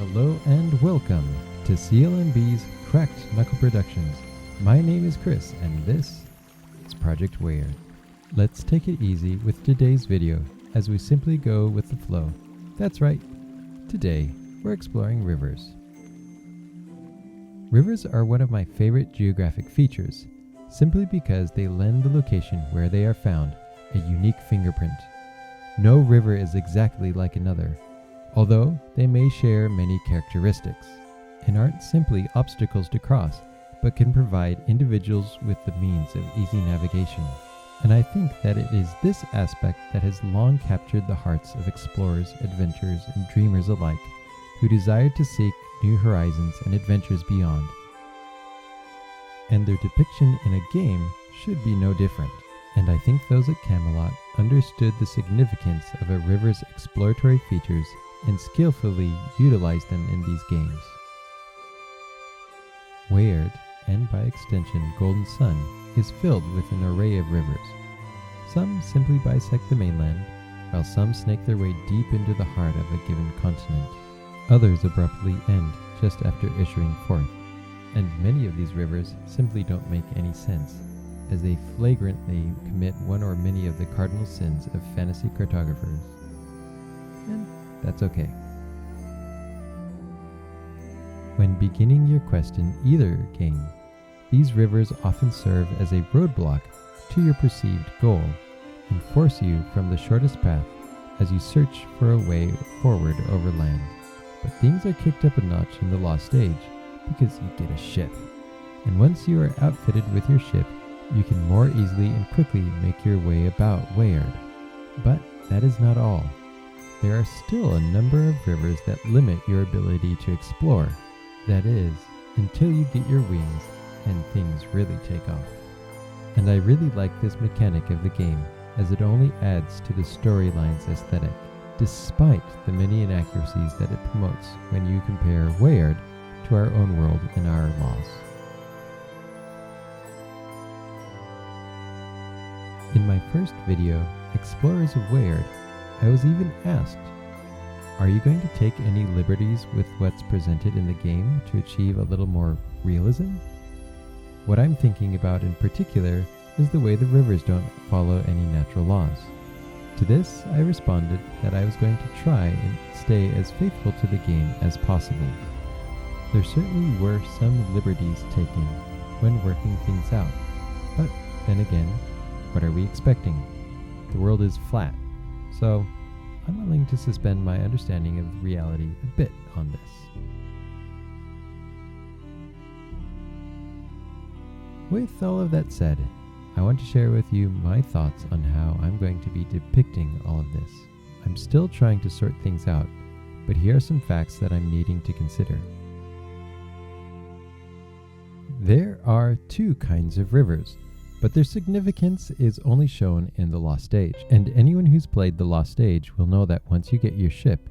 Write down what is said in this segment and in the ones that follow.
Hello and welcome to CLMB's Cracked Knuckle Productions. My name is Chris and this is Project Weyard. Let's take it easy with today's video as we simply go with the flow. That's right, today we're exploring rivers. Rivers are one of my favorite geographic features, simply because they lend the location where they are found a unique fingerprint. No river is exactly like another, although they may share many characteristics, and aren't simply obstacles to cross, but can provide individuals with the means of easy navigation. And I think that it is this aspect that has long captured the hearts of explorers, adventurers, and dreamers alike, who desire to seek new horizons and adventures beyond. And their depiction in a game should be no different. And I think those at Camelot understood the significance of a river's exploratory features and skillfully utilized them in these games. Weyard, and by extension Golden Sun, is filled with an array of rivers. Some simply bisect the mainland, while some snake their way deep into the heart of a given continent. Others abruptly end just after issuing forth, and many of these rivers simply don't make any sense, as they flagrantly commit one or many of the cardinal sins of fantasy cartographers. And that's okay. When beginning your quest in either game, these rivers often serve as a roadblock to your perceived goal and force you from the shortest path as you search for a way forward over land. But things are kicked up a notch in the Lost Age because you get a ship. And once you are outfitted with your ship, you can more easily and quickly make your way about Weyard. But that is not all. There are still a number of rivers that limit your ability to explore. That is, until you get your wings and things really take off. And I really like this mechanic of the game, as it only adds to the storyline's aesthetic, despite the many inaccuracies that it promotes when you compare Weyard to our own world and our laws. In my first video, Explorers of Weyard, I was even asked, are you going to take any liberties with what's presented in the game to achieve a little more realism? What I'm thinking about in particular is the way the rivers don't follow any natural laws. To this, I responded that I was going to try and stay as faithful to the game as possible. There certainly were some liberties taken when working things out, but then again, what are we expecting? The world is flat, so I'm willing to suspend my understanding of reality a bit on this. With all of that said, I want to share with you my thoughts on how I'm going to be depicting all of this. I'm still trying to sort things out, but here are some facts that I'm needing to consider. There are two kinds of rivers, but their significance is only shown in the Lost Age, and anyone who's played the Lost Age will know that once you get your ship,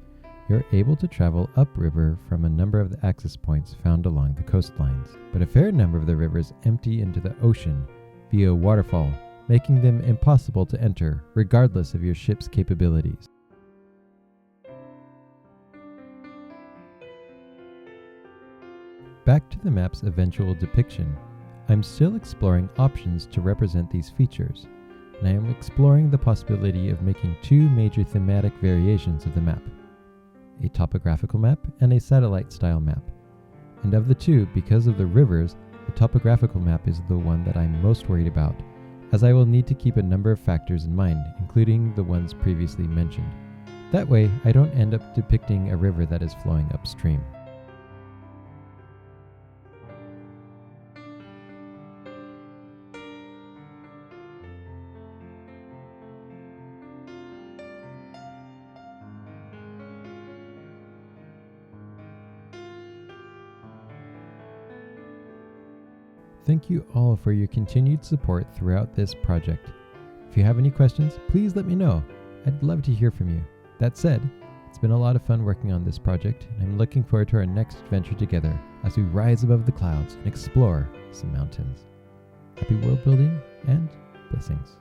you're able to travel upriver from a number of the access points found along the coastlines. But a fair number of the rivers empty into the ocean via waterfall, making them impossible to enter regardless of your ship's capabilities. Back to the map's eventual depiction. I'm still exploring options to represent these features, and I am exploring the possibility of making two major thematic variations of the map, a topographical map and a satellite-style map. And of the two, because of the rivers, the topographical map is the one that I'm most worried about, as I will need to keep a number of factors in mind, including the ones previously mentioned. That way, I don't end up depicting a river that is flowing upstream. Thank you all for your continued support throughout this project. If you have any questions, please let me know. I'd love to hear from you. That said, it's been a lot of fun working on this project, and I'm looking forward to our next adventure together as we rise above the clouds and explore some mountains. Happy world building and blessings.